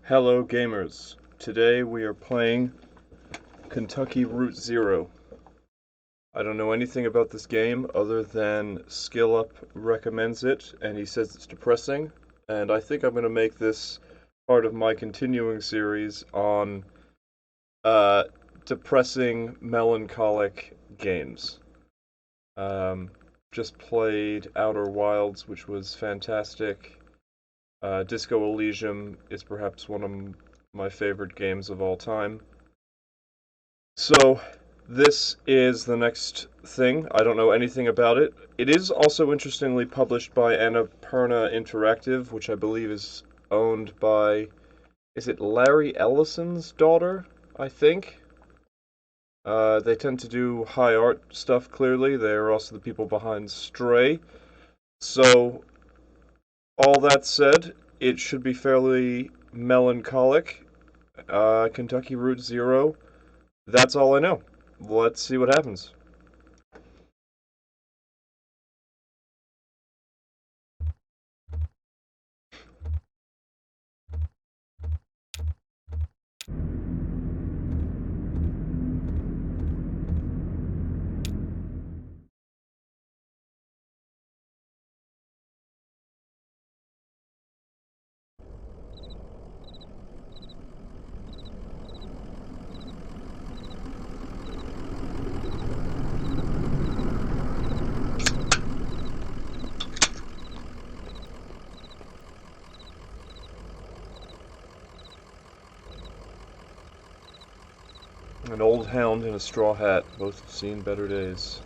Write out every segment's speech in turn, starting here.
Hello gamers. Today we are playing Kentucky Route Zero. I don't know anything about this game other than SkillUp recommends it and he says it's depressing, and I think I'm going to make this part of my continuing series on uh, depressing, melancholic games. Um, just played Outer Wilds, which was fantastic. Disco Elysium is perhaps one of my favorite games of all time. So, this is the next thing. I don't know anything about it. It is also interestingly published by Annapurna Interactive, which I believe is owned by, is it Larry Ellison's daughter? I think. They tend to do high art stuff, clearly. They are also the people behind Stray. So, all that said, it should be fairly melancholic. Kentucky Route Zero. That's all I know. Let's see what happens. An old hound in a straw hat. Both have seen better days.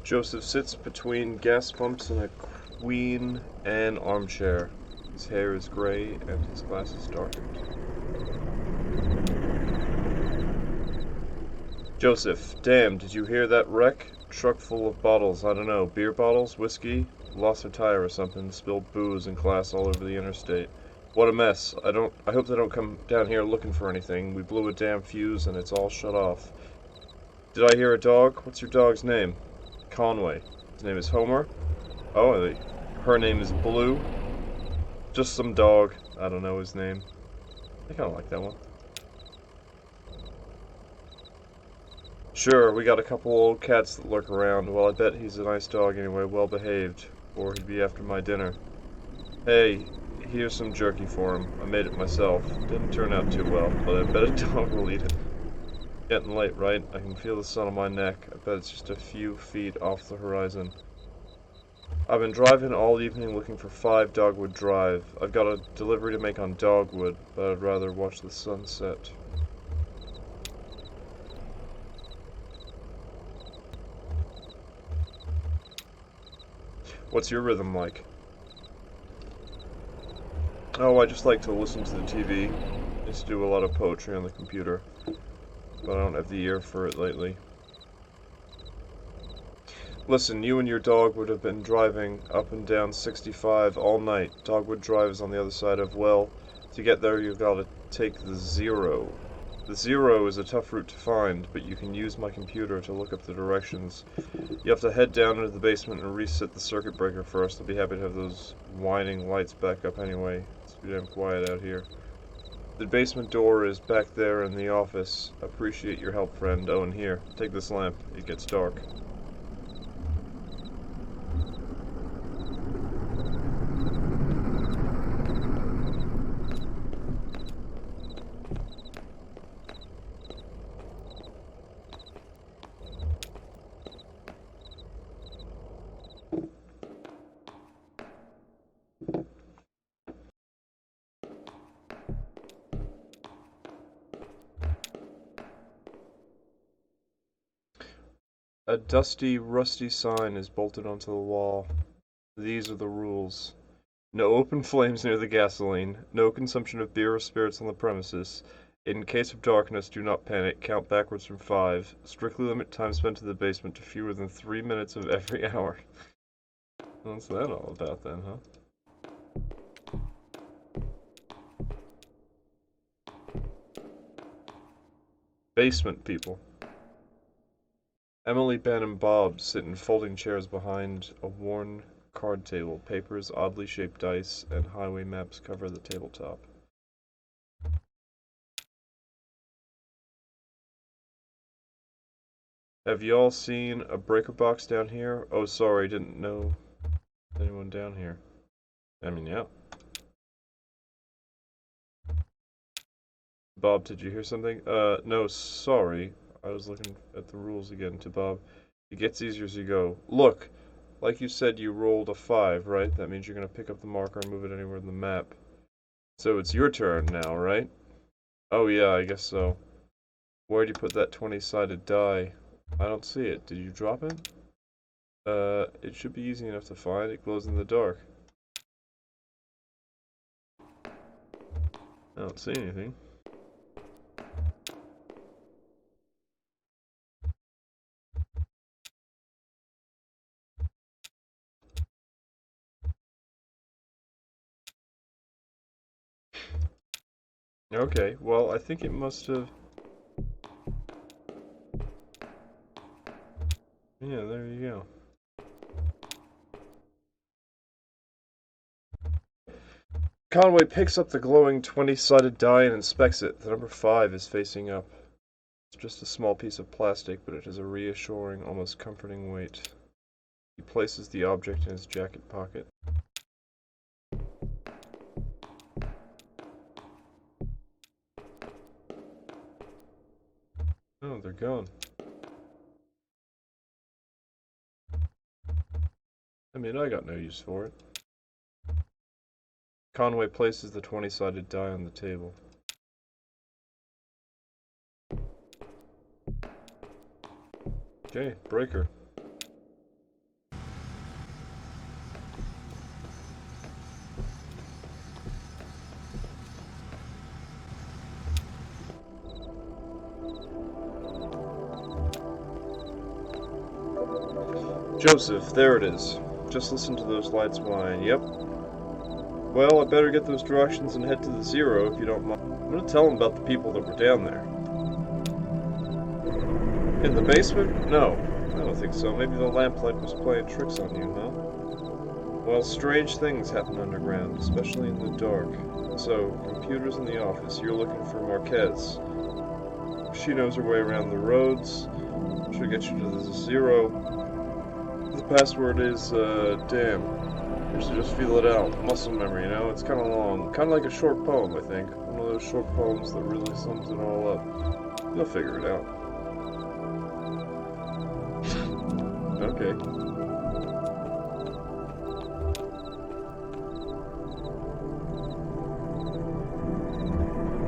Joseph sits between gas pumps in a queen Anne armchair. His hair is gray and his glasses darkened. Joseph, damn, did you hear that wreck? Truck full of bottles, I don't know, beer bottles, whiskey, lost a tire or something, spilled booze in class all over the interstate. What a mess. I hope they don't come down here looking for anything. We blew a damn fuse and it's all shut off. Did I hear a dog? What's your dog's name? Conway. His name is Homer? Oh, her name is Blue? Just some dog. I don't know his name. I kinda like that one. Sure, we got a couple old cats that lurk around. Well, I bet he's a nice dog anyway, well behaved. Or he'd be after my dinner. Hey, here's some jerky for him. I made it myself. Didn't turn out too well, but I bet a dog will eat it. Getting late, right? I can feel the sun on my neck. I bet it's just a few feet off the horizon. I've been driving all evening looking for 5 Dogwood Drive. I've got a delivery to make on Dogwood, but I'd rather watch the sunset. What's your rhythm like? Oh, I just like to listen to the TV. I used to do a lot of poetry on the computer, but I don't have the ear for it lately. Listen, you and your dog would have been driving up and down 65 all night. Dogwood Drive is on the other side of, well, to get there you've got to take the Zero. The Zero is a tough route to find, but you can use my computer to look up the directions. You have to head down into the basement and reset the circuit breaker first. I'll be happy to have those whining lights back up anyway. It's too damn quiet out here. The basement door is back there in the office. Appreciate your help, friend. Oh, and here, take this lamp. It gets dark. A dusty, rusty sign is bolted onto the wall. These are the rules. No open flames near the gasoline. No consumption of beer or spirits on the premises. In case of darkness, do not panic. Count backwards from 5. Strictly limit time spent in the basement to fewer than 3 minutes of every hour. What's that all about then, huh? basement, people. Emily, Ben, and Bob sit in folding chairs behind a worn card table. Papers, oddly shaped dice, and highway maps cover the tabletop. Have you all seen a breaker box down here? Oh, sorry, didn't know anyone down here. I mean, yeah. Bob, did you hear something? No, sorry. I was looking at the rules again to Bob. It gets easier as you go. Look, like you said, you rolled a 5, right? That means you're going to pick up the marker and move it anywhere in the map. So it's your turn now, right? Oh yeah, I guess so. Where'd you put that 20-sided die? I don't see it. Did you drop it? It should be easy enough to find. It glows in the dark. I don't see anything. Okay, well, I think it must have... Yeah, there you go. Conway picks up the glowing 20-sided die and inspects it. The number 5 is facing up. It's just a small piece of plastic, but it has a reassuring, almost comforting weight. He places the object in his jacket pocket. Oh, they're gone. I mean, I got no use for it. Conway places the 20-sided die on the table. Okay, breaker. Joseph, there it is. Just listen to those lights whine. Yep. Well, I better get those directions and head to the 0 if you don't mind. I'm gonna tell them about the people that were down there. In the basement? No, I don't think so. Maybe the lamplight was playing tricks on you, huh? Well, strange things happen underground, especially in the dark. So, computers in the office. You're looking for Marquez. She knows her way around the roads. She'll get you to the 0. The password is, damn. You should just feel it out. Muscle memory, you know? It's kind of long. Kind of like a short poem, I think. One of those short poems that really sums it all up. You'll figure it out. Okay.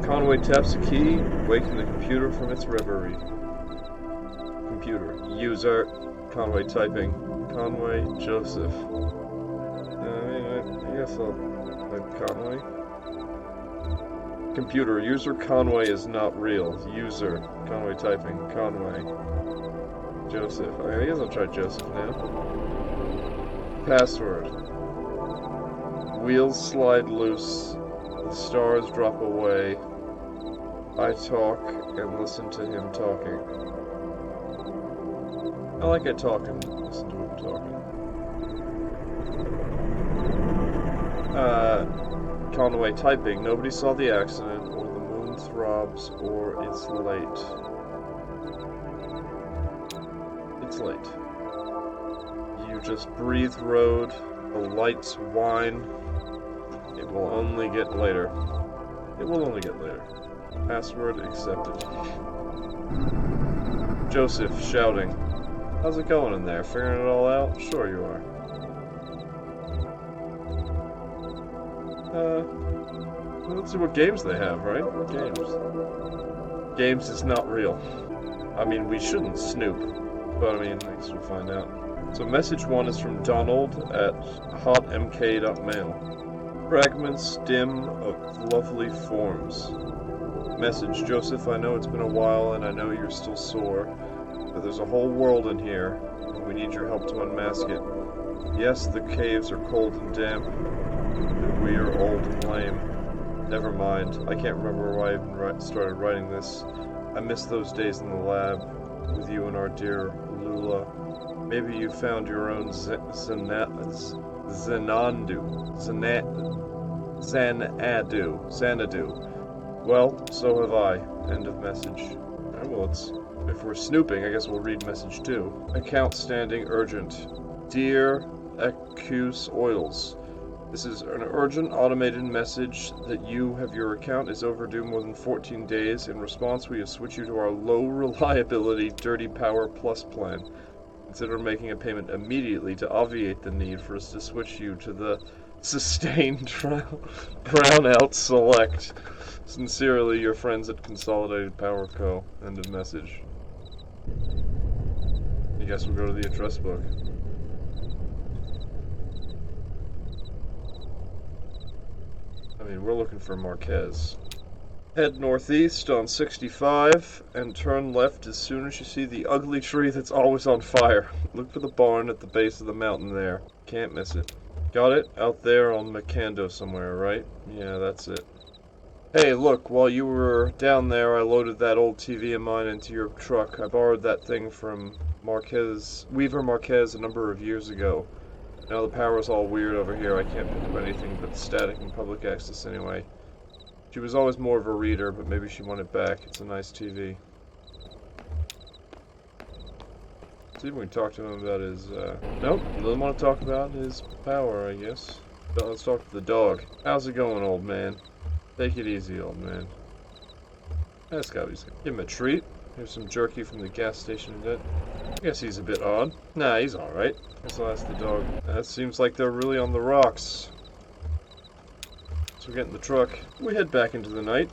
Conway taps a key, waking the computer from its reverie. Computer. User. Conway typing. Conway Joseph. I guess I'll type Conway. Computer. User Conway is not real. User. Conway typing. Conway Joseph. I guess I'll try Joseph now. Password. Wheels slide loose. The stars drop away. I talk and listen to him talking. I like I talk and listen to him talking. Conway typing. Nobody saw the accident, or the moon throbs, or it's late. It's late. You just breathe road, the lights whine. It will only get later. It will only get later. Password accepted. Joseph shouting. How's it going in there? Figuring it all out? Sure you are. Let's see what games they have, right? Games. Games is not real. I mean, we shouldn't snoop, but I mean, I guess we'll find out. So message 1 is from Donald at hotmk.mail. Fragments dim of lovely forms. Message, Joseph, I know it's been a while and I know you're still sore, but there's a whole world in here, and we need your help to unmask it. Yes, the caves are cold and damp, and we are old and lame. Never mind, I can't remember why I even started writing this. I miss those days in the lab with you and our dear Lula. Maybe you found your own Xanadu. Well, so have I. End of message. Alright, well, if we're snooping, I guess we'll read message 2. Account standing urgent. Dear Accuse Oils, this is an urgent automated message that your account is overdue more than 14 days. In response, we have switched you to our low reliability Dirty Power Plus plan. Consider making a payment immediately to obviate the need for us to switch you to the Sustained Brownout Select. Sincerely, your friends at Consolidated Power Co. End of message. I guess we'll go to the address book. I mean, we're looking for Marquez. Head northeast on 65 and turn left as soon as you see the ugly tree that's always on fire. Look for the barn at the base of the mountain there. Can't miss it. Got it? Out there on Macando somewhere, right? Yeah, that's it. Hey, look, while you were down there, I loaded that old TV of mine into your truck. I borrowed that thing from Weaver Marquez a number of years ago. Now the power's all weird over here. I can't pick up anything but static and public access anyway. She was always more of a reader, but maybe she wanted it back. It's a nice TV. See if we can talk to him about his, Nope, doesn't want to talk about his power, I guess. But let's talk to the dog. How's it going, old man? Take it easy, old man. That's gotta be. Give him a treat. Here's some jerky from the gas station a bit. I guess he's a bit odd. Nah, he's alright. Guess I'll ask the dog. That seems like they're really on the rocks. So we get in the truck. We head back into the night.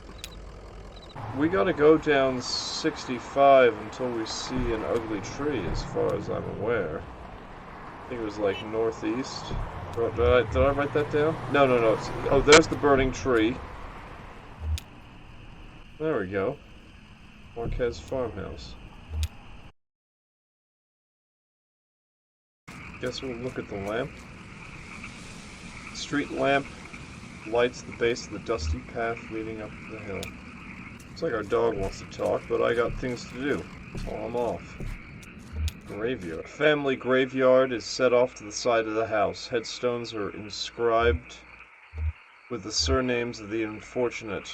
We gotta go down 65 until we see an ugly tree, as far as I'm aware. I think it was like northeast. Did I write that down? No. Oh, there's the burning tree. There we go. Marquez Farmhouse. Guess we'll look at the lamp. Street lamp lights the base of the dusty path leading up the hill. Looks like our dog wants to talk, but I got things to do, so I'm off. Graveyard. Family graveyard is set off to the side of the house. Headstones are inscribed with the surnames of the unfortunate.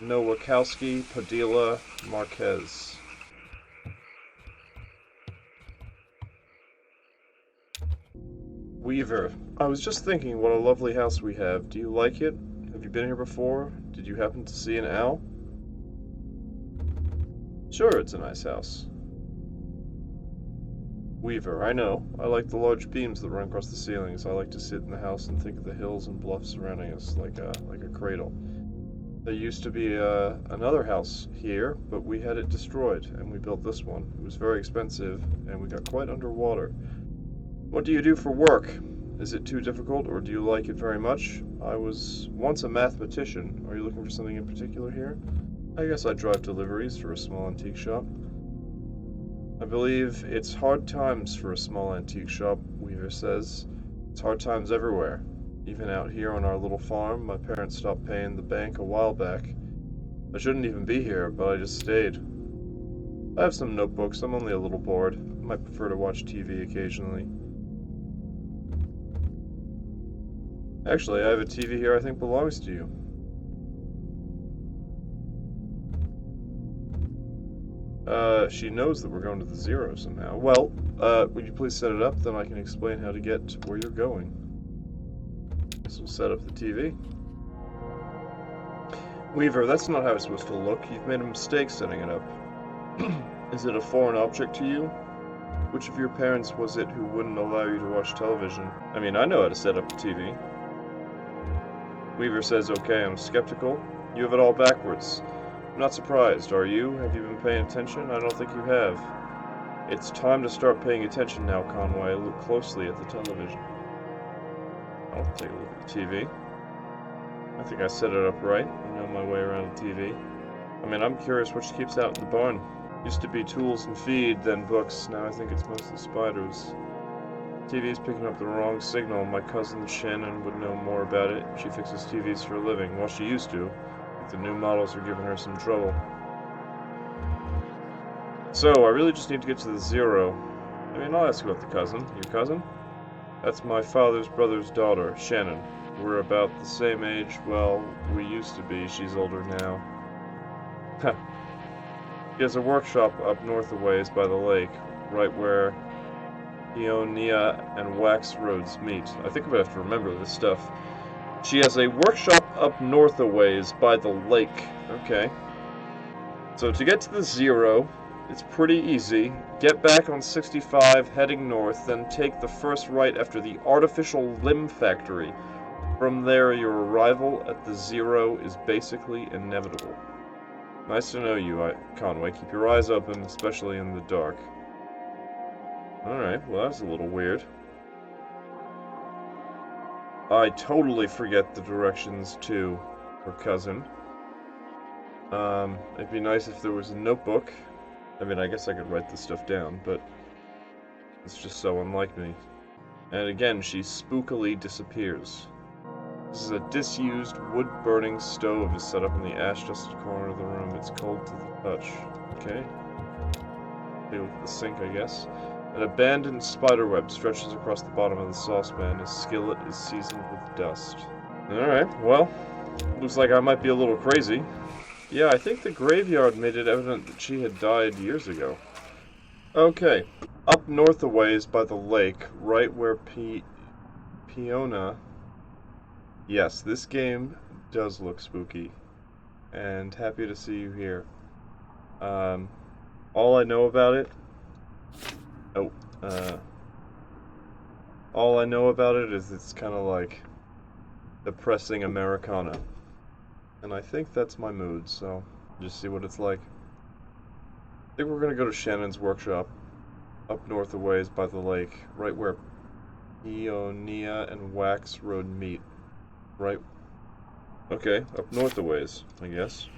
Nowakowski, Padilla, Marquez. Weaver. I was just thinking what a lovely house we have. Do you like it? Have you been here before? Did you happen to see an owl? Sure, it's a nice house. Weaver. I know. I like the large beams that run across the ceilings. I like to sit in the house and think of the hills and bluffs surrounding us like a cradle. There used to be another house here, but we had it destroyed, and we built this one. It was very expensive, and we got quite underwater. What do you do for work? Is it too difficult, or do you like it very much? I was once a mathematician. Are you looking for something in particular here? I guess I drive deliveries for a small antique shop. I believe it's hard times for a small antique shop, Weaver says. It's hard times everywhere. Even out here on our little farm, my parents stopped paying the bank a while back. I shouldn't even be here, but I just stayed. I have some notebooks. I'm only a little bored. I might prefer to watch TV occasionally. Actually, I have a TV here I think belongs to you. She knows that we're going to the Zero somehow. Well, would you please set it up? Then I can explain how to get to where you're going. Guess we'll set up the TV. Weaver, that's not how it's supposed to look. You've made a mistake setting it up. Is it a foreign object to you? Which of your parents was it who wouldn't allow you to watch television? I mean, I know how to set up a TV. Weaver says, okay, I'm skeptical. You have it all backwards. I'm not surprised, are you? Have you been paying attention? I don't think you have. It's time to start paying attention now, Conway. Look closely at the television. I'll take a look at the TV. I think I set it up right. I know my way around a TV. I mean, I'm curious what she keeps out in the barn. Used to be tools and feed, then books. Now I think it's mostly spiders. TV's picking up the wrong signal. My cousin Shannon would know more about it. She fixes TVs for a living. Well, she used to. But the new models are giving her some trouble. So, I really just need to get to the Zero. I mean, I'll ask about the cousin. Your cousin? That's my father's brother's daughter, Shannon. We're about the same age. Well, we used to be. She's older now. He has a workshop up north a ways by the lake, right where Peonia and Wax roads meet. I think I'm gonna have to remember this stuff. She has a workshop up north a ways by the lake. Okay. So to get to the Zero, it's pretty easy. Get back on 65 heading north, then take the first right after the Artificial Limb Factory. From there, your arrival at the Zero is basically inevitable. Nice to know you, Conway. Keep your eyes open, especially in the dark. Alright, well that's a little weird. I totally forget the directions to her cousin. It'd be nice if there was a notebook. I mean, I guess I could write this stuff down, but it's just so unlike me. And again, she spookily disappears. This is a disused wood-burning stove is set up in the ash-dusted corner of the room. It's cold to the touch. Okay. Play with the sink, I guess. An abandoned spiderweb stretches across the bottom of the saucepan. His skillet is seasoned with dust. Alright, well, looks like I might be a little crazy. Yeah, I think the graveyard made it evident that she had died years ago. Okay, up north a ways by the lake, right where Peona... Yes, this game does look spooky, and happy to see you here. All I know about it... all I know about it is it's kind of like depressing Americana. And I think that's my mood, so just see what it's like. I think we're gonna go to Shannon's workshop, up north a ways by the lake, right where Peonia and Wax Road meet. Right. Okay, up north a ways, I guess.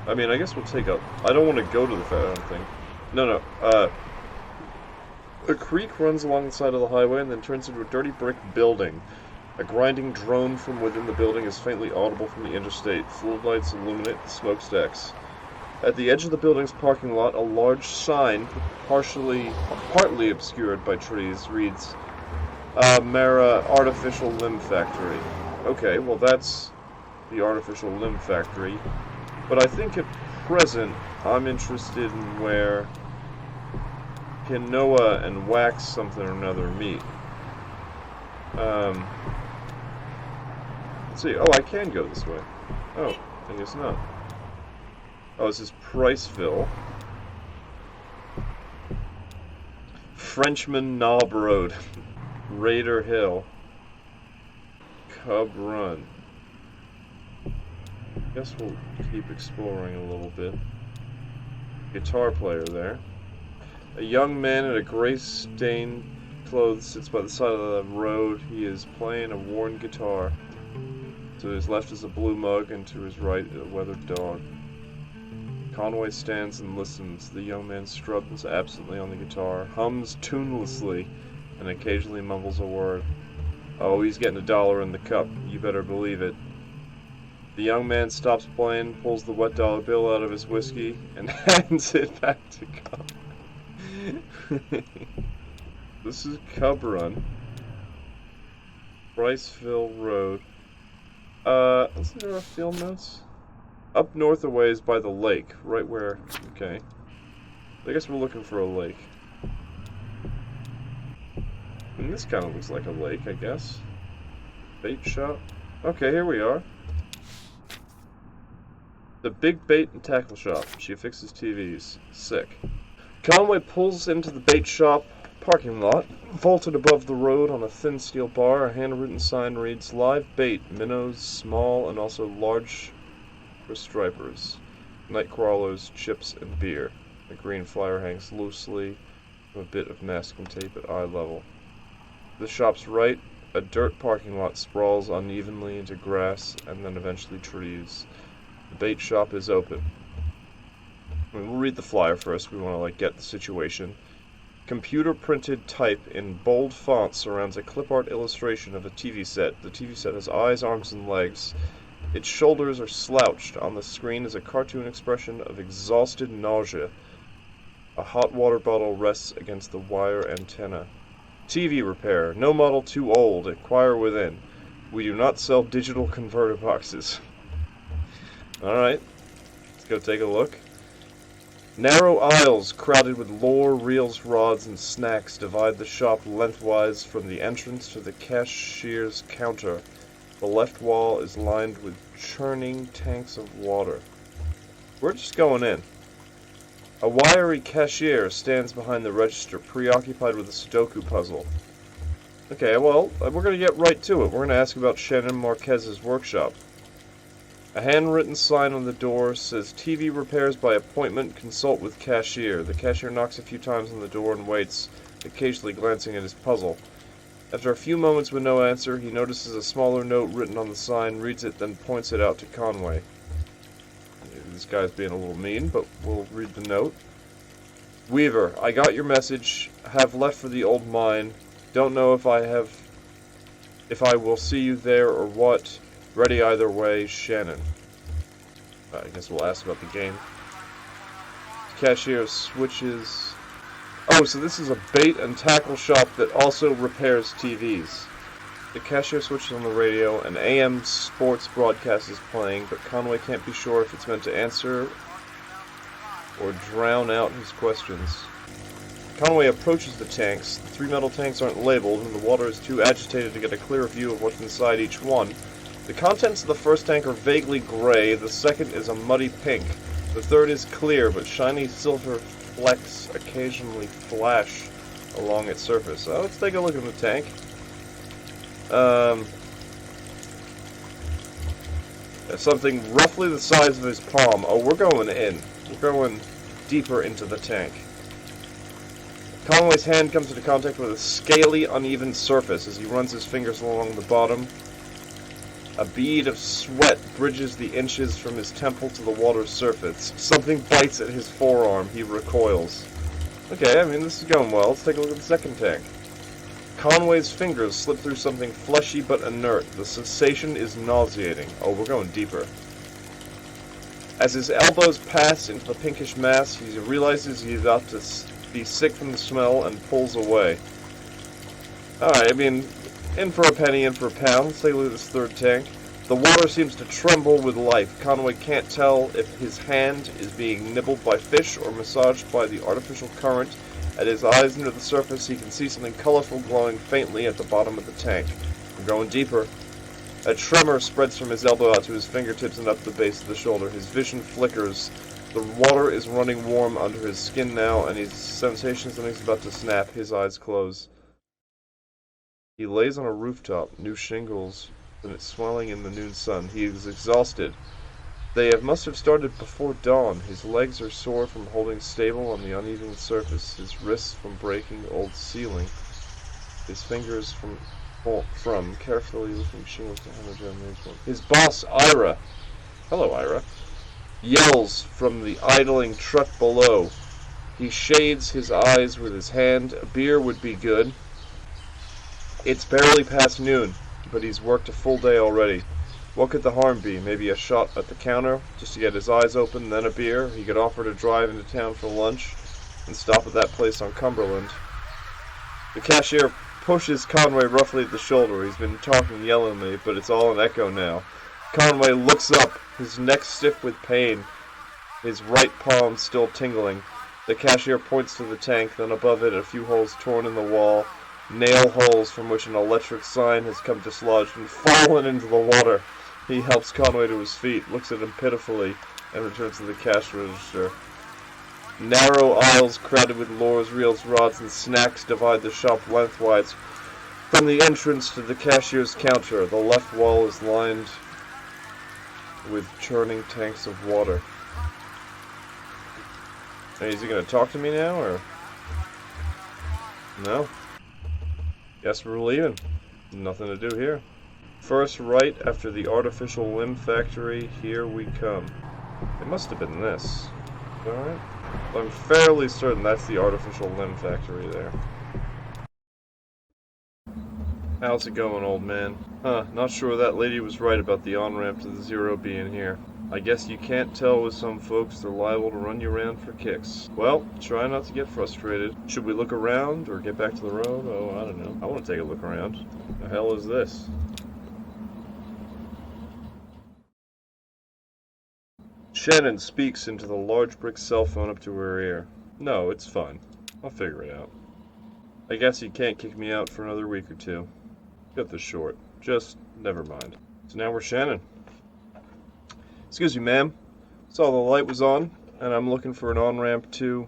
I mean, I guess we'll take up. I don't want to go to the I don't think. No. A creek runs along the side of the highway and then turns into a dirty brick building. A grinding drone from within the building is faintly audible from the interstate. Floodlights illuminate the smokestacks. At the edge of the building's parking lot, a large sign, partly obscured by trees, reads, Mara Artificial Limb Factory. Okay, well that's the Artificial Limb Factory. But I think at present, I'm interested in where Pinoa and Wax something or another meet. Let's see. Oh, I can go this way. Oh, I guess not. Oh, this is Priceville. Frenchman Knob Road. Raider Hill. Cub Run. Guess we'll keep exploring a little bit. Guitar player there. A young man in a gray-stained clothes sits by the side of the road. He is playing a worn guitar. To his left is a blue mug, and to his right a weathered dog. Conway stands and listens. The young man strums absently on the guitar, hums tunelessly, and occasionally mumbles a word. Oh, he's getting $1 in the cup. You better believe it. The young man stops playing, pulls the wet dollar bill out of his whiskey, and hands it back to Cub. This is Cub Run. Priceville Road. Isn't there a field notes? Up north a ways by the lake, right where... Okay. I guess we're looking for a lake. And this kind of looks like a lake, I guess. Bait shop. Okay, here we are. The Big Bait and Tackle Shop. She fixes TVs. Sick. Conway pulls into the bait shop parking lot. Vaulted above the road on a thin steel bar, a handwritten sign reads, Live bait, minnows, small and also large for stripers, night crawlers, chips, and beer. A green flyer hangs loosely from a bit of masking tape at eye level. The shop's right, a dirt parking lot sprawls unevenly into grass and then eventually trees. The bait shop is open. We'll read the flyer first. We want to get the situation. Computer printed type in bold font surrounds a clip art illustration of a TV set. The TV set has eyes, arms, and legs. Its shoulders are slouched. On the screen is a cartoon expression of exhausted nausea. A hot water bottle rests against the wire antenna. TV repair. No model too old. Inquire within. We do not sell digital converter boxes. Alright. Let's go take a look. Narrow aisles crowded with lore, reels, rods, and snacks divide the shop lengthwise from the entrance to the cashier's counter. The left wall is lined with churning tanks of water. We're just going in. A wiry cashier stands behind the register, preoccupied with a Sudoku puzzle. Okay, well, we're going to get right to it. We're going to ask about Shannon Marquez's workshop. A handwritten sign on the door says, TV repairs by appointment, consult with cashier. The cashier knocks a few times on the door and waits, occasionally glancing at his puzzle. After a few moments with no answer, he notices a smaller note written on the sign, reads it, then points it out to Conway. This guy's being a little mean, but we'll read the note. Weaver, I got your message. Have left for the old mine. Don't know if I will see you there or what. Ready either way, Shannon. I guess we'll ask about the game. Cashier switches. Oh, so this is a bait and tackle shop that also repairs TVs. The cashier switches on the radio. An AM sports broadcast is playing, but Conway can't be sure if it's meant to answer or drown out his questions. Conway approaches the tanks. The 3 metal tanks aren't labeled, and the water is too agitated to get a clear view of what's inside each one. The contents of the first tank are vaguely gray, the second is a muddy pink, the third is clear, but shiny silver flecks occasionally flash along its surface. So let's take a look at the tank. Something roughly the size of his palm. Oh, we're going in. We're going deeper into the tank. Conway's hand comes into contact with a scaly, uneven surface as he runs his fingers along the bottom. A bead of sweat bridges the inches from his temple to the water's surface. Something bites at his forearm. He recoils. Okay, I mean, this is going well. Let's take a look at the second tank. Conway's fingers slip through something fleshy but inert. The sensation is nauseating. Oh, we're going deeper. As his elbows pass into the pinkish mass, he realizes he's about to be sick from the smell and pulls away. Alright, I mean, in for a penny, in for a pound. Let's take a look at this third tank. The water seems to tremble with life. Conway can't tell if his hand is being nibbled by fish or massaged by the artificial current. At his eyes near the surface, he can see something colorful glowing faintly at the bottom of the tank. We're going deeper. A tremor spreads from his elbow out to his fingertips and up the base of the shoulder. His vision flickers. The water is running warm under his skin now, and his sensation something's about to snap. His eyes close. He lays on a rooftop, new shingles, and it's swelling in the noon sun. He is exhausted. They must have started before dawn. His legs are sore from holding stable on the uneven surface, his wrists from breaking old ceiling, his fingers from carefully lifting shingles to hammer down the one. His boss, Ira. Hello, Ira. Yells from the idling truck below. He shades his eyes with his hand. A beer would be good. It's barely past noon, but he's worked a full day already. What could the harm be? Maybe a shot at the counter, just to get his eyes open, then a beer. He could offer to drive into town for lunch and stop at that place on Cumberland. The cashier pushes Conway roughly at the shoulder. He's been talking yellingly, but it's all an echo now. Conway looks up, his neck stiff with pain, his right palm still tingling. The cashier points to the tank, then above it a few holes torn in the wall, nail holes from which an electric sign has come dislodged and fallen into the water. He helps Conway to his feet, looks at him pitifully, and returns to the cash register. Narrow aisles crowded with lures, reels, rods, and snacks divide the shop lengthwise. From the entrance to the cashier's counter, the left wall is lined with churning tanks of water. Hey, is he going to talk to me now, or? No? Guess we're leaving. Nothing to do here. First right after the artificial limb factory, here we come. It must have been this. Alright. I'm fairly certain that's the artificial limb factory there. How's it going, old man? Huh, not sure that lady was right about the on-ramp to the Zero being here. I guess you can't tell with some folks, they're liable to run you around for kicks. Well, try not to get frustrated. Should we look around or get back to the road? Oh, I don't know. I want to take a look around. The hell is this? Shannon speaks into the large brick cell phone up to her ear. No, it's fine. I'll figure it out. I guess you can't kick me out for another week or two. Cut this short. Just never mind. So now we're Shannon. Excuse me, ma'am. Saw the light was on, and I'm looking for an on-ramp to...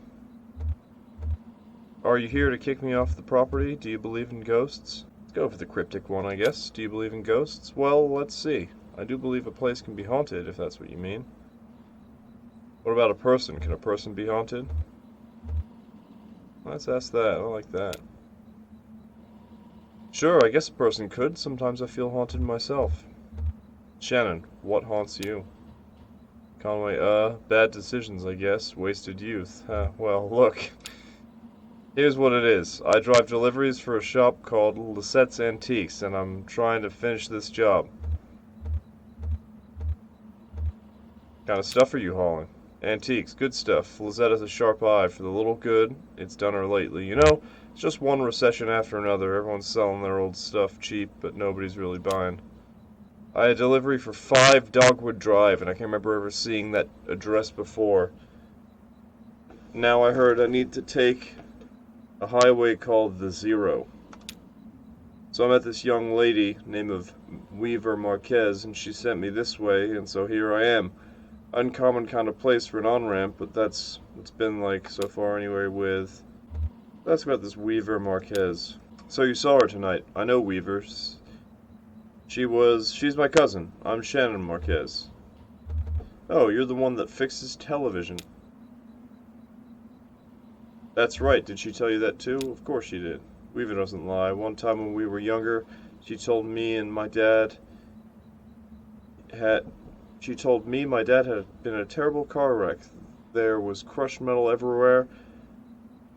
Are you here to kick me off the property? Do you believe in ghosts? Let's go for the cryptic one, I guess. Do you believe in ghosts? Well, let's see. I do believe a place can be haunted, if that's what you mean. What about a person? Can a person be haunted? Let's ask that. I like that. Sure, I guess a person could. Sometimes I feel haunted myself. Shannon, what haunts you? Conway, bad decisions, I guess. Wasted youth. Well, look. Here's what it is. I drive deliveries for a shop called Lisette's Antiques, and I'm trying to finish this job. What kind of stuff are you hauling? Antiques, good stuff. Lisette has a sharp eye for the little good it's done her lately. You know, it's just one recession after another. Everyone's selling their old stuff cheap, but nobody's really buying. I had delivery for 5 Dogwood Drive, and I can't remember ever seeing that address before. Now I heard I need to take a highway called the Zero. So I met this young lady named Weaver Marquez, and she sent me this way, and so here I am. Uncommon kind of place for an on-ramp, but that's what's been like so far anyway with... That's about this Weaver Marquez. So you saw her tonight. I know Weaver. She's my cousin. I'm Shannon Marquez. Oh, you're the one that fixes television. That's right. Did she tell you that too? Of course she did. Weaver doesn't lie. One time when we were younger, she told me my dad had been in a terrible car wreck. There was crushed metal everywhere,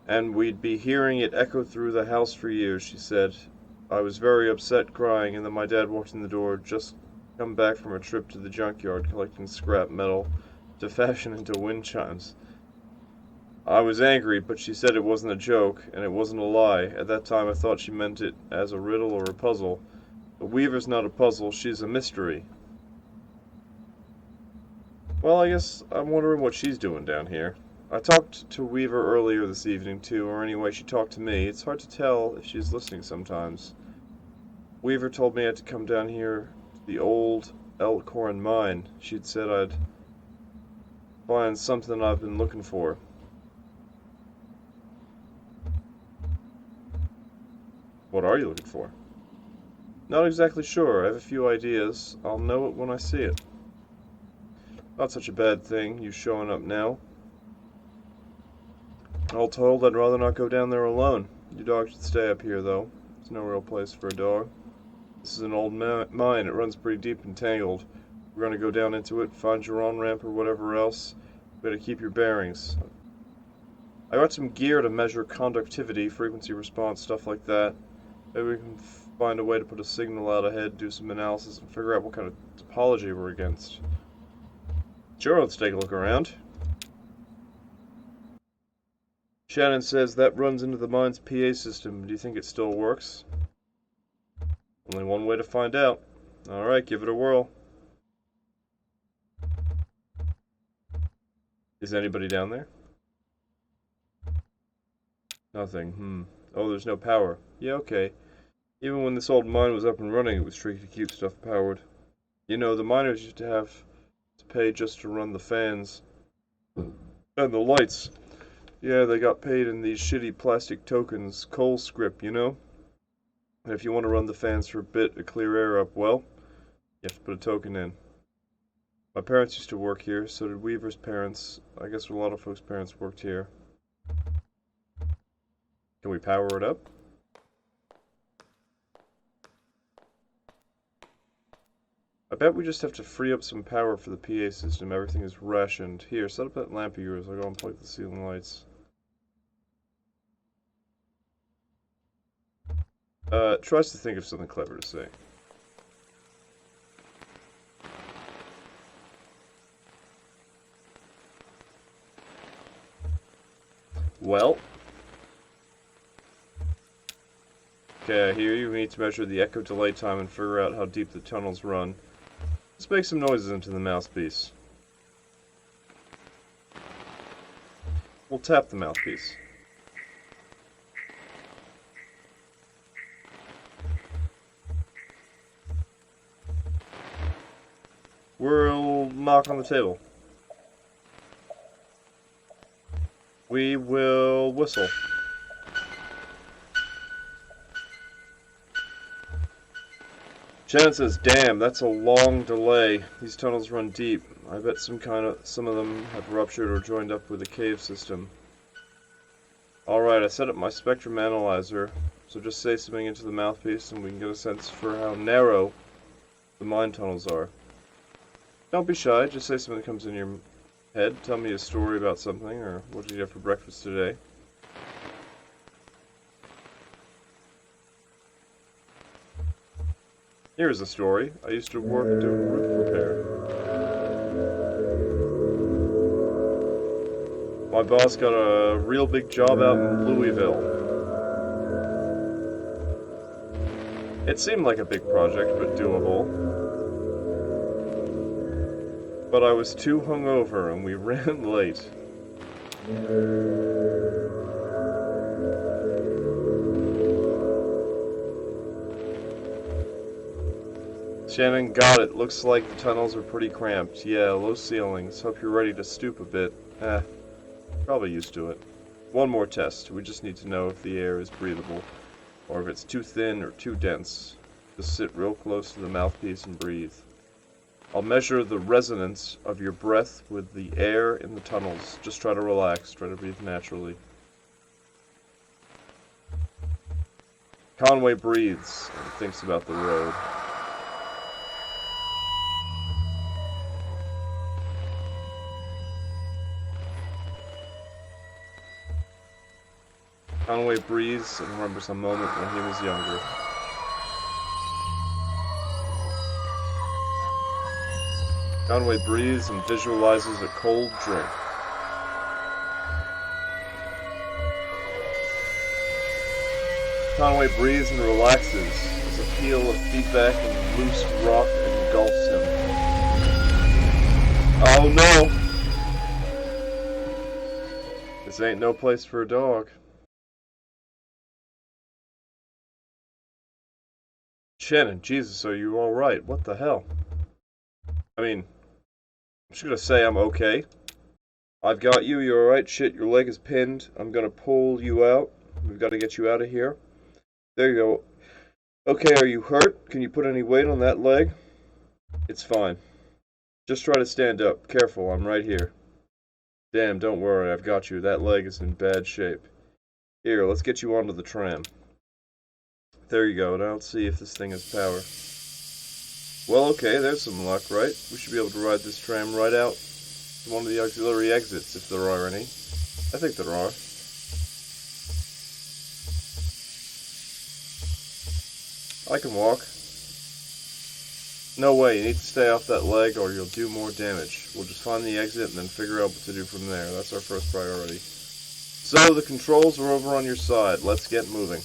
and we'd be hearing it echo through the house for years, she said. I was very upset, crying, and then my dad walked in the door, just come back from a trip to the junkyard collecting scrap metal to fashion into wind chimes. I was angry, but she said it wasn't a joke, and it wasn't a lie. At that time I thought she meant it as a riddle or a puzzle. But Weaver's not a puzzle, she's a mystery. Well, I guess I'm wondering what she's doing down here. I talked to Weaver earlier this evening, too, or anyway, she talked to me. It's hard to tell if she's listening sometimes. Weaver told me I had to come down here to the old Elkhorn mine. She'd said I'd find something I've been looking for. What are you looking for? Not exactly sure. I have a few ideas. I'll know it when I see it. Not such a bad thing, you showing up now. All told, I'd rather not go down there alone. Your dog should stay up here, though. There's no real place for a dog. This is an old mine. It runs pretty deep and tangled. We're going to go down into it, find your on-ramp or whatever else. Better keep your bearings. I got some gear to measure conductivity, frequency response, stuff like that. Maybe we can find a way to put a signal out ahead, do some analysis, and figure out what kind of topology we're against. Sure, let's take a look around. Shannon says that runs into the mine's PA system. Do you think it still works? Only one way to find out. Alright, give it a whirl. Is anybody down there? Nothing. Oh, there's no power. Yeah, okay. Even when this old mine was up and running, it was tricky to keep stuff powered. You know, the miners used to have to pay just to run the fans and the lights. Yeah, they got paid in these shitty plastic tokens, coal script, you know? And if you want to run the fans for a bit to clear air up, well, you have to put a token in. My parents used to work here, so did Weaver's parents. I guess a lot of folks' parents worked here. Can we power it up? I bet we just have to free up some power for the PA system. Everything is rationed. Here, set up that lamp of yours. I'll go and plug the ceiling lights. Tries to think of something clever to say. Well. Okay, I hear you. We need to measure the echo delay time and figure out how deep the tunnels run. Let's make some noises into the mouthpiece. We'll tap the mouthpiece. We'll knock on the table. We will whistle. Shannon says, "Damn, that's a long delay. These tunnels run deep. I bet some of them have ruptured or joined up with a cave system." Alright, I set up my spectrum analyzer, so just say something into the mouthpiece and we can get a sense for how narrow the mine tunnels are. Don't be shy, just say something that comes in your head. Tell me a story about something, or what did you have for breakfast today? Here's a story. I used to work doing roof repair. My boss got a real big job out in Louisville. It seemed like a big project, but doable. But I was too hungover and we ran late. Shannon, got it. Looks like the tunnels are pretty cramped. Yeah, low ceilings. Hope you're ready to stoop a bit. Probably used to it. One more test. We just need to know if the air is breathable, or if it's too thin or too dense. Just sit real close to the mouthpiece and breathe. I'll measure the resonance of your breath with the air in the tunnels. Just try to relax. Try to breathe naturally. Conway breathes and thinks about the road. Conway breathes and remembers a moment when he was younger. Conway breathes and visualizes a cold drink. Conway breathes and relaxes as a peal of feedback and loose rock engulfs him. Oh no! This ain't no place for a dog. Shannon, Jesus, are you alright? What the hell? I mean, I'm just gonna say I'm okay. I've got you, you're alright. Shit, your leg is pinned. I'm gonna pull you out. We've got to get you out of here. There you go. Okay, are you hurt? Can you put any weight on that leg? It's fine. Just try to stand up. Careful, I'm right here. Damn, don't worry, I've got you. That leg is in bad shape. Here, let's get you onto the tram. There you go, now let's see if this thing has power. Well, okay, there's some luck, right? We should be able to ride this tram right out to one of the auxiliary exits, if there are any. I think there are. I can walk. No way, you need to stay off that leg or you'll do more damage. We'll just find the exit and then figure out what to do from there. That's our first priority. So, the controls are over on your side. Let's get moving.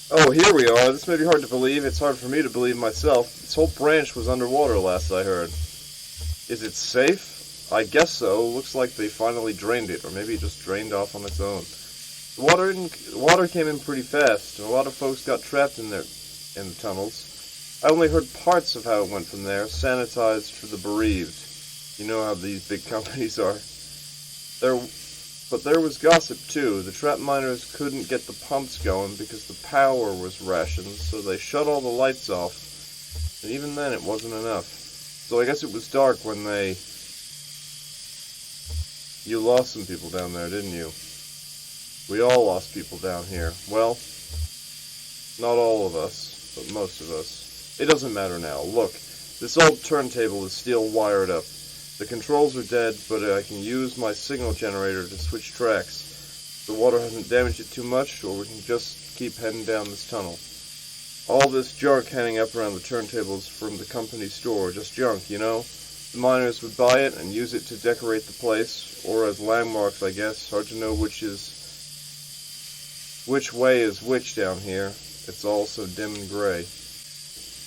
Oh, here we are. This may be hard to believe. It's hard for me to believe myself. This whole branch was underwater last I heard. Is it safe? I guess so. Looks like they finally drained it, or maybe it just drained off on its own. The water came in pretty fast, and a lot of folks got trapped in the tunnels. I only heard parts of how it went from there, sanitized for the bereaved. You know how these big companies are. But there was gossip too. The trap miners couldn't get the pumps going because the power was rationed, so they shut all the lights off. And even then it wasn't enough. So I guess it was dark when You lost some people down there, didn't you? We all lost people down here. Well, not all of us, but most of us. It doesn't matter now. Look, this old turntable is still wired up. The controls are dead, but I can use my signal generator to switch tracks. The water hasn't damaged it too much, or we can just keep heading down this tunnel. All this junk hanging up around the turntables from the company store, just junk, you know? The miners would buy it and use it to decorate the place, or as landmarks, I guess. Hard to know which way is which down here. It's all so dim and gray.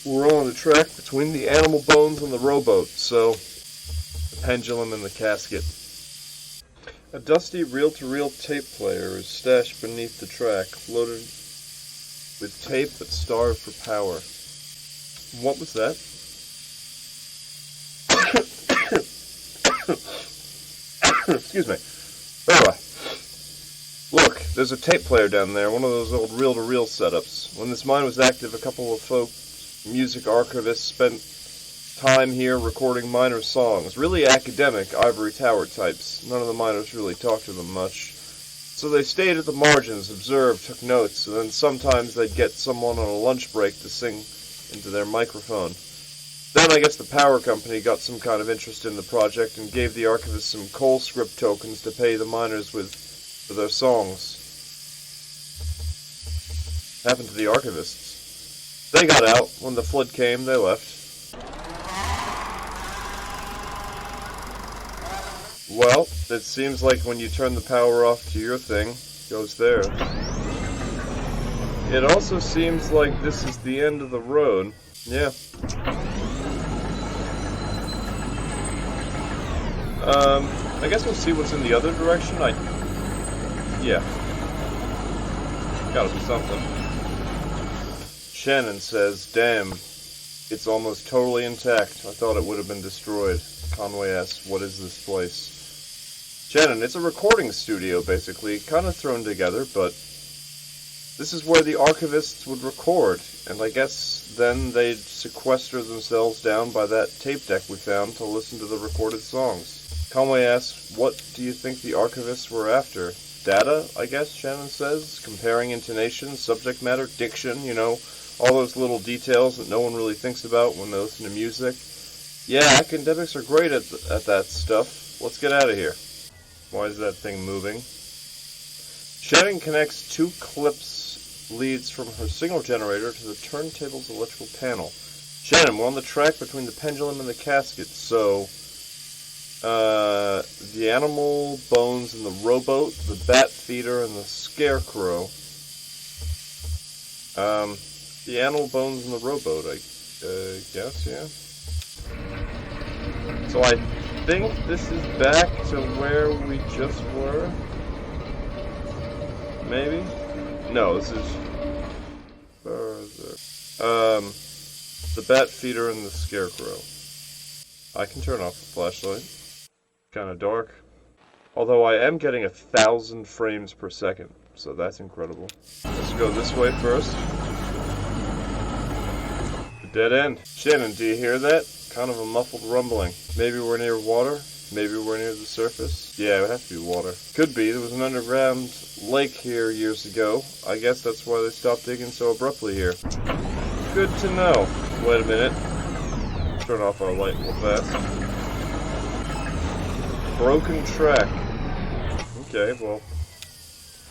We're on the track between the animal bones and the rowboat, so the pendulum and the casket. A dusty reel-to-reel tape player is stashed beneath the track, loaded with tape but starved for power. What was that? Excuse me. Look, there's a tape player down there, one of those old reel-to-reel setups. When this mine was active, a couple of music archivists spent time here recording miners' songs. Really academic, ivory tower types. None of the miners really talked to them much. So they stayed at the margins, observed, took notes, and then sometimes they'd get someone on a lunch break to sing into their microphone. Then I guess the power company got some kind of interest in the project and gave the archivists some coal script tokens to pay the miners for their songs. Happened to the archivists. They got out. When the flood came, they left. Well, it seems like when you turn the power off to your thing, it goes there. It also seems like this is the end of the road. Yeah. I guess we'll see what's in the other direction. Yeah. Gotta be something. Shannon says, damn, it's almost totally intact. I thought it would have been destroyed. Conway asks, what is this place? Shannon, it's a recording studio, basically. Kind of thrown together, but this is where the archivists would record. And I guess then they'd sequester themselves down by that tape deck we found to listen to the recorded songs. Conway asks, what do you think the archivists were after? Data, I guess, Shannon says. Comparing intonation, subject matter, diction, you know, all those little details that no one really thinks about when they listen to music. Yeah, academics are great at that stuff. Let's get out of here. Why is that thing moving? Shannon connects two clips leads from her signal generator to the turntable's electrical panel. Shannon, we're on the track between the pendulum and the casket, so the animal bones and the rowboat, the bat feeder and the scarecrow. The animal bones and the rowboat, I guess, yeah. So I think this is back to where we just were. Maybe? No, this is further. The bat feeder and the scarecrow. I can turn off the flashlight. Kind of dark. Although I am getting 1,000 frames per second, so that's incredible. Let's go this way first. The dead end. Shannon, do you hear that? Kind of a muffled rumbling. Maybe we're near water? Maybe we're near the surface? Yeah, it would have to be water. Could be. There was an underground lake here years ago. I guess that's why they stopped digging so abruptly here. Good to know. Wait a minute. Turn off our light real fast. Broken track. Okay, well.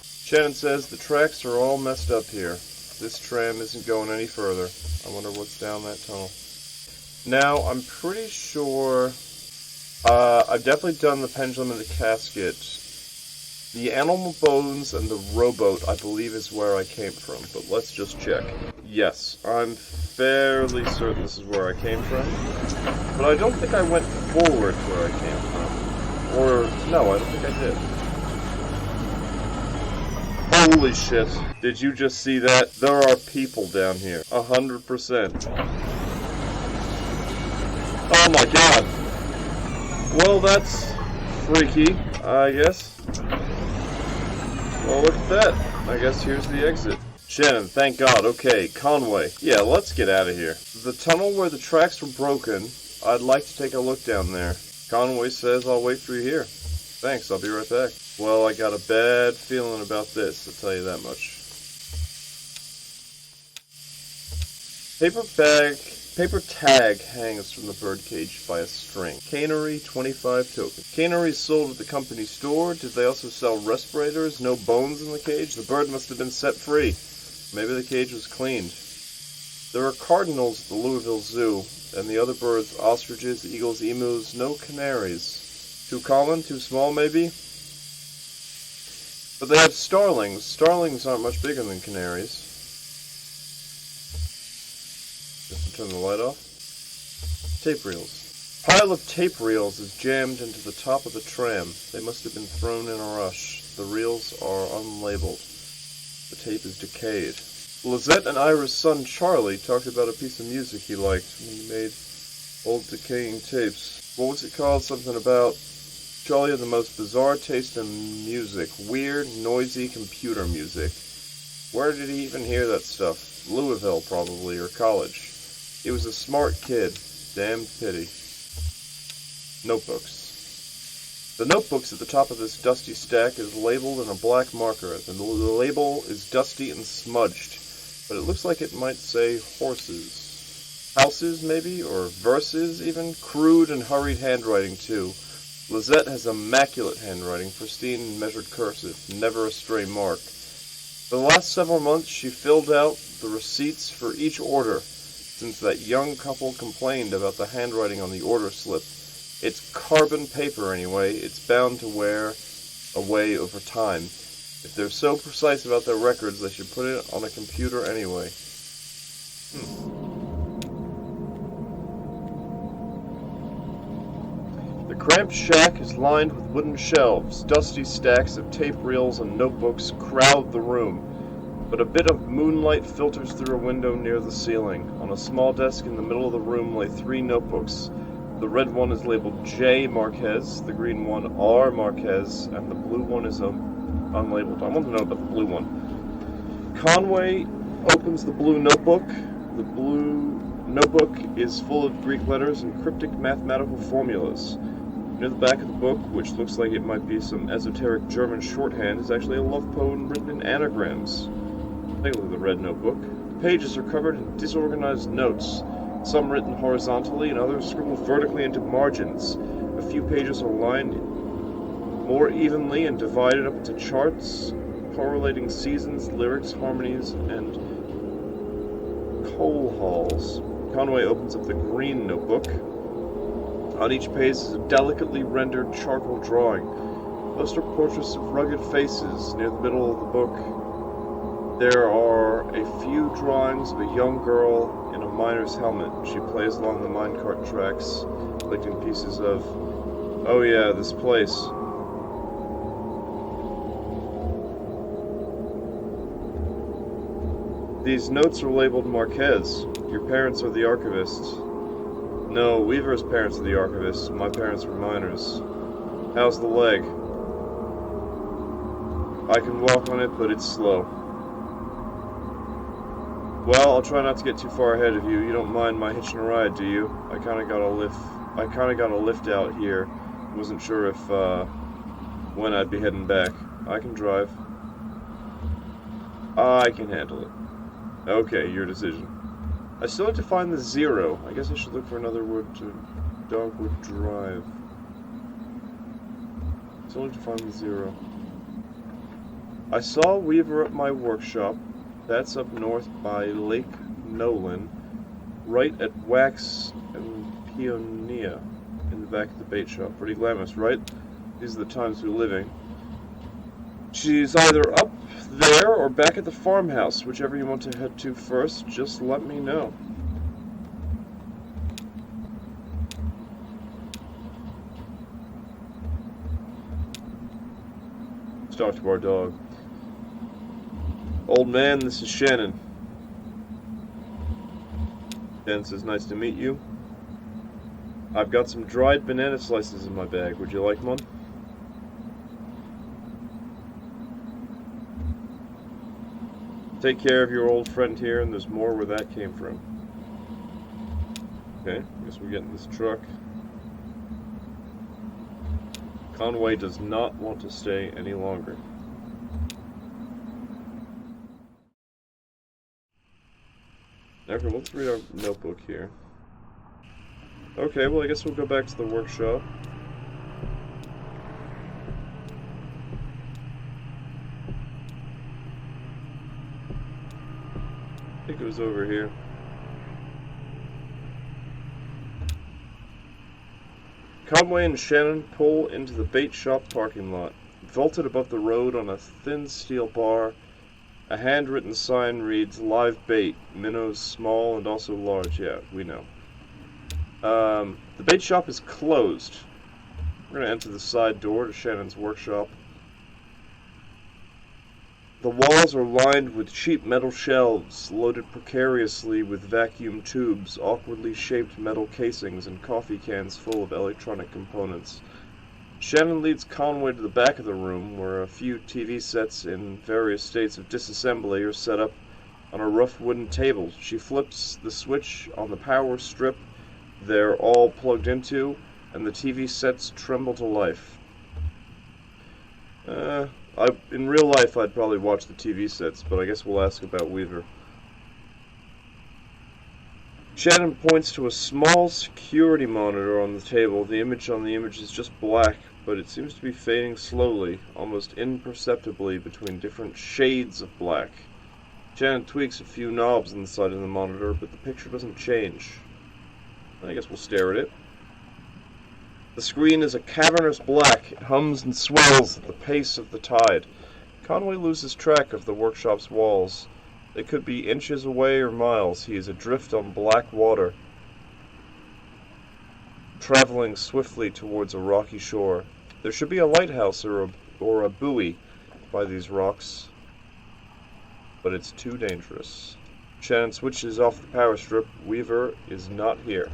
Shannon says the tracks are all messed up here. This tram isn't going any further. I wonder what's down that tunnel. Now, I'm pretty sure I've definitely done the pendulum and the casket. The animal bones and the rowboat, I believe, is where I came from, but let's just check. Yes, I'm fairly certain this is where I came from, but I don't think I went forward where I came from. Or, no, I don't think I did. Holy shit. Did you just see that? There are people down here. 100%. Oh my god. Well, that's freaky, I guess. Well, look at that. I guess here's the exit. Shannon, thank God. Okay, Conway. Yeah, let's get out of here. The tunnel where the tracks were broken, I'd like to take a look down there. Conway says I'll wait for you here. Thanks, I'll be right back. Well, I got a bad feeling about this, I'll tell you that much. Paper tag hangs from the birdcage by a string. Cannery 25 token. Cannery sold at the company store. Did they also sell respirators? No bones in the cage? The bird must have been set free. Maybe the cage was cleaned. There are cardinals at the Louisville Zoo, and the other birds, ostriches, eagles, emus, no canaries. Too common? Too small, maybe? But they have starlings. Starlings aren't much bigger than canaries. Just to turn the light off. Tape reels. Pile of tape reels is jammed into the top of the tram. They must have been thrown in a rush. The reels are unlabeled. The tape is decayed. Lizette and Ira's son Charlie talked about a piece of music he liked when he made old decaying tapes. What was it called? Something about Charlie had the most bizarre taste in music. Weird, noisy computer music. Where did he even hear that stuff? Louisville, probably, or college. He was a smart kid. Damned pity. Notebooks. The notebooks at the top of this dusty stack is labeled in a black marker. The label is dusty and smudged, but it looks like it might say horses. Houses, maybe? Or verses, even? Crude and hurried handwriting, too. Lizette has immaculate handwriting, pristine and measured cursive, never a stray mark. For the last several months, she filled out the receipts for each order, since that young couple complained about the handwriting on the order slip. It's carbon paper anyway, it's bound to wear away over time. If they're so precise about their records, they should put it on a computer anyway. The cramped shack is lined with wooden shelves. Dusty stacks of tape reels and notebooks crowd the room, but a bit of moonlight filters through a window near the ceiling. On a small desk in the middle of the room lay 3 notebooks. The red one is labeled J. Marquez, the green one R. Marquez, and the blue one is unlabeled. I want to know about the blue one. Conway opens the blue notebook. The blue notebook is full of Greek letters and cryptic mathematical formulas. Near the back of the book, which looks like it might be some esoteric German shorthand, is actually a love poem written in anagrams. Take a look at the red notebook. The pages are covered in disorganized notes, some written horizontally and others scribbled vertically into margins. A few pages are lined more evenly and divided up into charts, correlating seasons, lyrics, harmonies, and coal halls. Conway opens up the green notebook. On each page is a delicately rendered charcoal drawing. Most are portraits of rugged faces. Near the middle of the book, there are a few drawings of a young girl in a miner's helmet. She plays along the minecart tracks, collecting pieces of, oh yeah, this place. These notes are labeled Marquez. Your parents are the archivists. No, Weaver's parents are the archivists. My parents were miners. How's the leg? I can walk on it, but it's slow. Well, I'll try not to get too far ahead of you. You don't mind my hitching a ride, do you? I kinda got a lift out here. Wasn't sure if, when I'd be heading back. I can drive. I can handle it. Okay, your decision. I still have to find the 0. I guess I should look for another word to Dogwood Drive. Still have to find the 0. I saw Weaver at my workshop. That's up north by Lake Nolan, right at Wax and Peonia, in the back of the bait shop. Pretty glamorous, right? These are the times we're living. She's either up there or back at the farmhouse. Whichever you want to head to first, just let me know. Let's talk to our dog. Old man, this is Shannon. Dan says, nice to meet you. I've got some dried banana slices in my bag. Would you like one? Take care of your old friend here, and there's more where that came from. Okay, I guess we get in this truck. Conway does not want to stay any longer. Okay, let's read our notebook here. Okay, well I guess we'll go back to the workshop. I think it was over here. Conway and Shannon pull into the bait shop parking lot. Vaulted above the road on a thin steel bar, a handwritten sign reads, "Live bait, minnows small and also large." Yeah, we know. The bait shop is closed. We're going to enter the side door to Shannon's workshop. The walls are lined with cheap metal shelves, loaded precariously with vacuum tubes, awkwardly shaped metal casings, and coffee cans full of electronic components. Shannon leads Conway to the back of the room, where a few TV sets in various states of disassembly are set up on a rough wooden table. She flips the switch on the power strip they're all plugged into, and the TV sets tremble to life. In real life, I'd probably watch the TV sets, but I guess we'll ask about Weaver. Shannon points to a small security monitor on the table. The image on the image is just black, but it seems to be fading slowly, almost imperceptibly between different shades of black. Shannon tweaks a few knobs on the side of the monitor, but the picture doesn't change. I guess we'll stare at it. The screen is a cavernous black. It hums and swells at the pace of the tide. Conway loses track of the workshop's walls. They could be inches away or miles. He is adrift on black water, traveling swiftly towards a rocky shore. There should be a lighthouse or a buoy by these rocks, but it's too dangerous. Shannon switches off the power strip. Weaver is not here.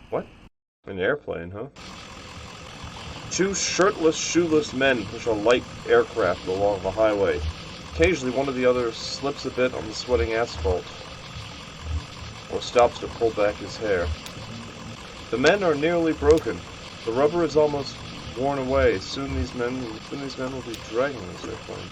What? An airplane, huh? Two shirtless, shoeless men push a light aircraft along the highway. Occasionally, one or the other slips a bit on the sweating asphalt, or stops to pull back his hair. The men are nearly broken. The rubber is almost worn away. Soon these men will be dragging this airplane.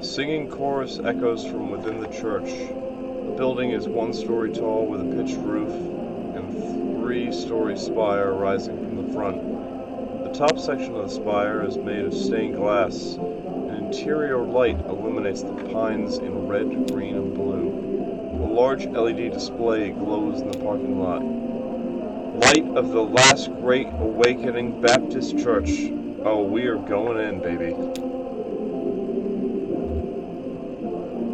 Singing chorus echoes from within the church. The building is 1 story tall with a pitched roof and 3-story spire rising from the front. The top section of the spire is made of stained glass. An interior light illuminates the pines in red, green, and blue. A large LED display glows in the parking lot. Light of the Last Great Awakening Baptist Church. Oh, we are going in, baby.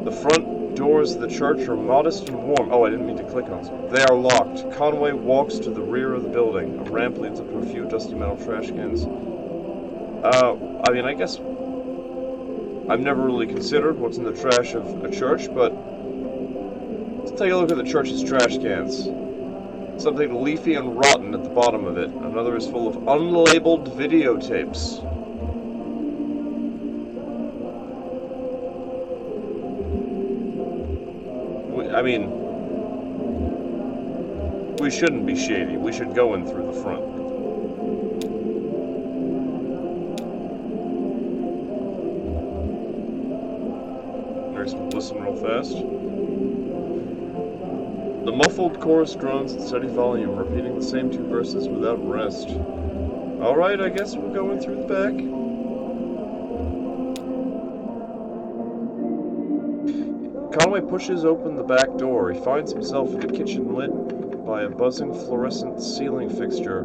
The front doors of the church are modest and warm. Oh, I didn't mean to click on them. They are locked. Conway walks to the rear of the building. A ramp leads up to a few dusty metal trash cans. I guess I've never really considered what's in the trash of a church, but let's take a look at the church's trash cans. Something leafy and rotten at the bottom of it. Another is full of unlabeled videotapes. We shouldn't be shady. We should go in through the front. There's listen real fast. The muffled chorus drones at steady volume, repeating the same 2 verses without rest. Alright, I guess we're going through the back. Conway pushes open the back door. He finds himself in the kitchen lit by a buzzing fluorescent ceiling fixture.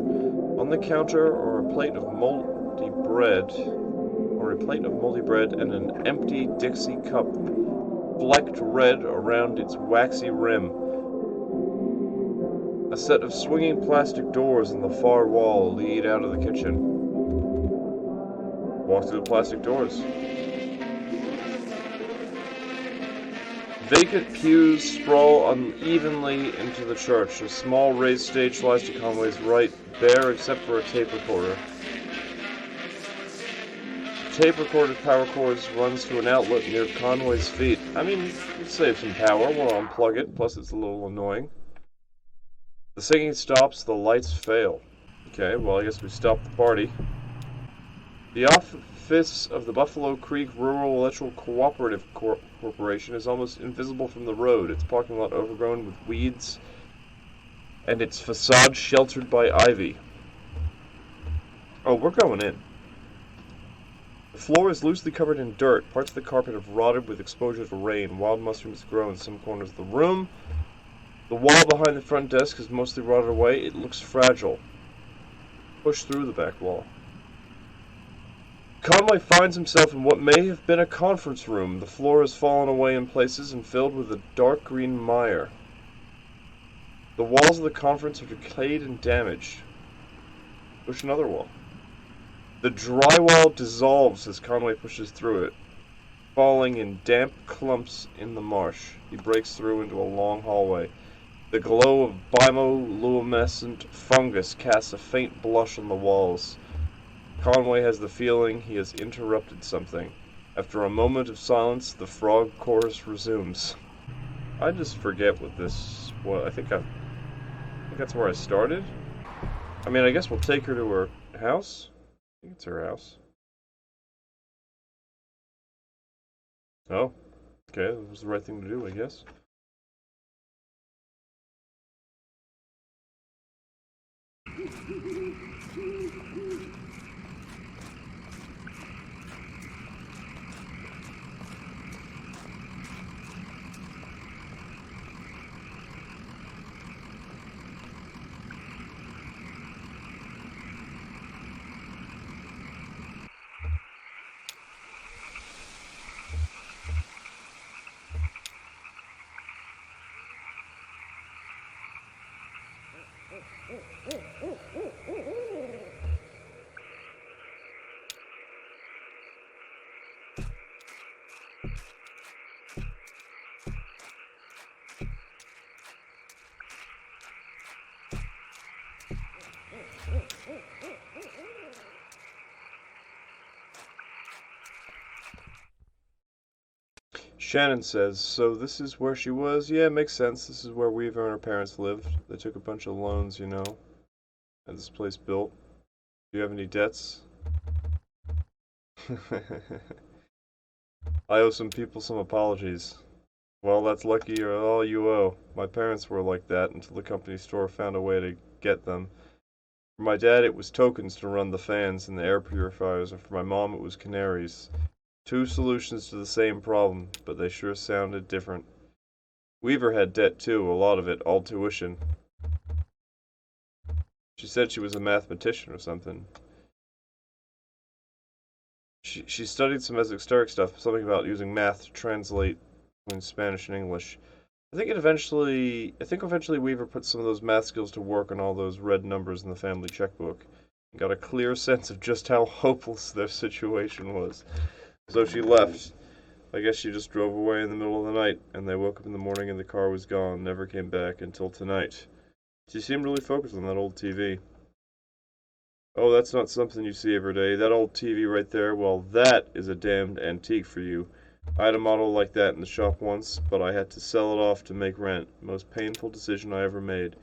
On the counter are a plate of moldy bread and an empty Dixie cup, flecked red around its waxy rim. A set of swinging plastic doors in the far wall lead out of the kitchen. Walk through the plastic doors. Vacant pews sprawl unevenly into the church. A small raised stage lies to Conway's right, bare except for a tape recorder. The tape recorder power cord runs to an outlet near Conway's feet. Let's save some power. We'll unplug it, plus it's a little annoying. The singing stops, the lights fail. Okay, well, I guess we stopped the party. The office of the Buffalo Creek Rural Electrical Cooperative Corporation is almost invisible from the road, its parking lot overgrown with weeds, and its facade sheltered by ivy. Oh, we're going in. The The floor is loosely covered in dirt. Parts of the carpet have rotted with exposure to rain. Wild mushrooms grow in some corners of the room. The wall behind the front desk is mostly rotted away. It looks fragile. Push through the back wall. Conway finds himself in what may have been a conference room. The floor has fallen away in places and filled with a dark green mire. The walls of the conference are decayed and damaged. Push another wall. The drywall dissolves as Conway pushes through it, falling in damp clumps in the marsh. He breaks through into a long hallway. The glow of bioluminescent fungus casts a faint blush on the walls. Conway has the feeling he has interrupted something. After a moment of silence, the frog chorus resumes. I just forget what this was. I think that's where I started. I mean, I guess we'll take her to her house. I think it's her house. Oh, okay, that was the right thing to do, I guess. Shannon says, so this is where she was? Yeah, it makes sense. This is where Weaver and her parents lived. They took a bunch of loans, you know. Had this place built. Do you have any debts? I owe some people some apologies. Well, that's lucky you're all you owe. My parents were like that until the company store found a way to get them. For my dad, it was tokens to run the fans and the air purifiers, and for my mom, it was canaries. Two solutions to the same problem, but they sure sounded different. Weaver had debt too, a lot of it, all tuition. She said she was a mathematician or something. She studied some esoteric stuff, something about using math to translate between Spanish and English. I think eventually Weaver put some of those math skills to work on all those red numbers in the family checkbook, and got a clear sense of just how hopeless their situation was. So she left. I guess she just drove away in the middle of the night, and they woke up in the morning and the car was gone, never came back until tonight. She seemed really focused on that old TV. Oh, that's not something you see every day. That old TV right there, well, that is a damned antique for you. I had a model like that in the shop once, but I had to sell it off to make rent. Most painful decision I ever made.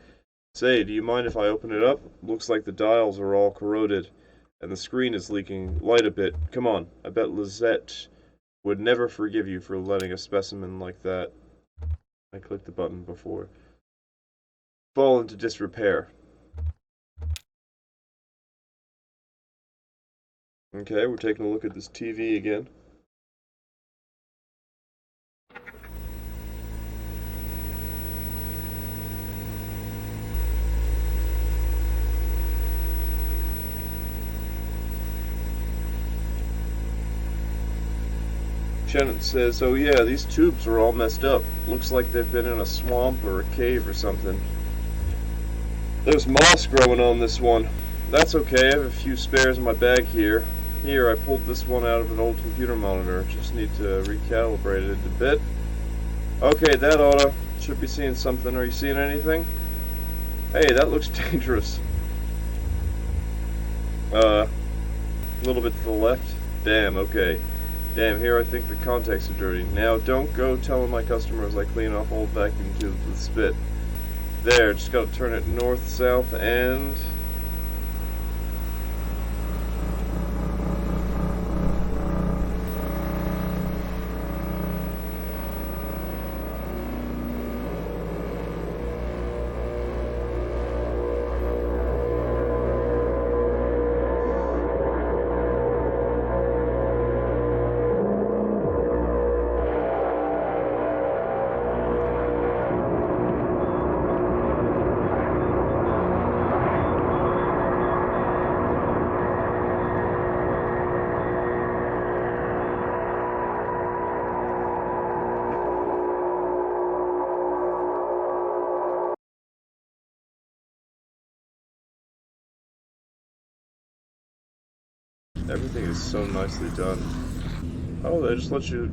Say, do you mind if I open it up? Looks like the dials are all corroded, and the screen is leaking light a bit. Come on, I bet Lizette would never forgive you for letting a specimen like that. I clicked the button before. Fall into disrepair. Okay, we're taking a look at this TV again. Shannon says, oh yeah, these tubes are all messed up. Looks like they've been in a swamp or a cave or something. There's moss growing on this one. That's okay, I have a few spares in my bag here. Here, I pulled this one out of an old computer monitor. Just need to recalibrate it a bit. Okay, that oughta. Should be seeing something. Are you seeing anything? Hey, that looks dangerous. A little bit to the left. Damn, okay. Damn, here I think the contacts are dirty. Now, don't go telling my customers I clean off old vacuum tubes with spit. There, just gotta turn it north, south, and... Everything is so nicely done. Oh, they just let you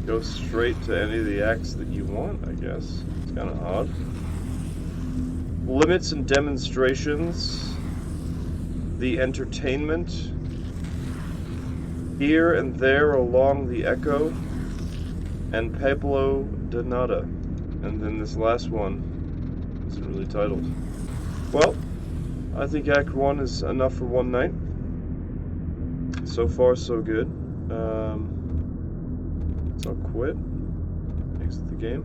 go straight to any of the acts that you want, I guess. It's kind of odd. Limits and demonstrations. The entertainment. Here and there along the echo. And Pablo de Nada. And then this last one isn't really titled. Well, I think Act 1 is enough for one night. So far, so good. So I'll quit. Exit the game.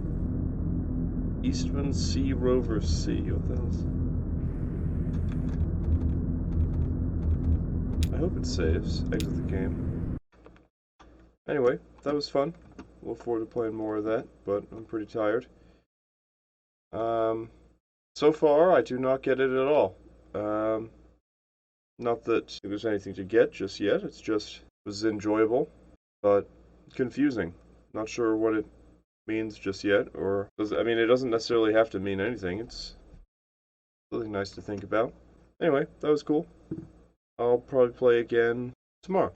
Eastman Sea Rover C. What the hell is... I hope it saves. Exit the game. Anyway, that was fun. Look forward to playing more of that, but I'm pretty tired. So far, I do not get it at all. Not that there's anything to get just yet. It's just, it was enjoyable, but confusing. Not sure what it means just yet, or I mean, it doesn't necessarily have to mean anything. It's really nice to think about. Anyway, that was cool. I'll probably play again tomorrow.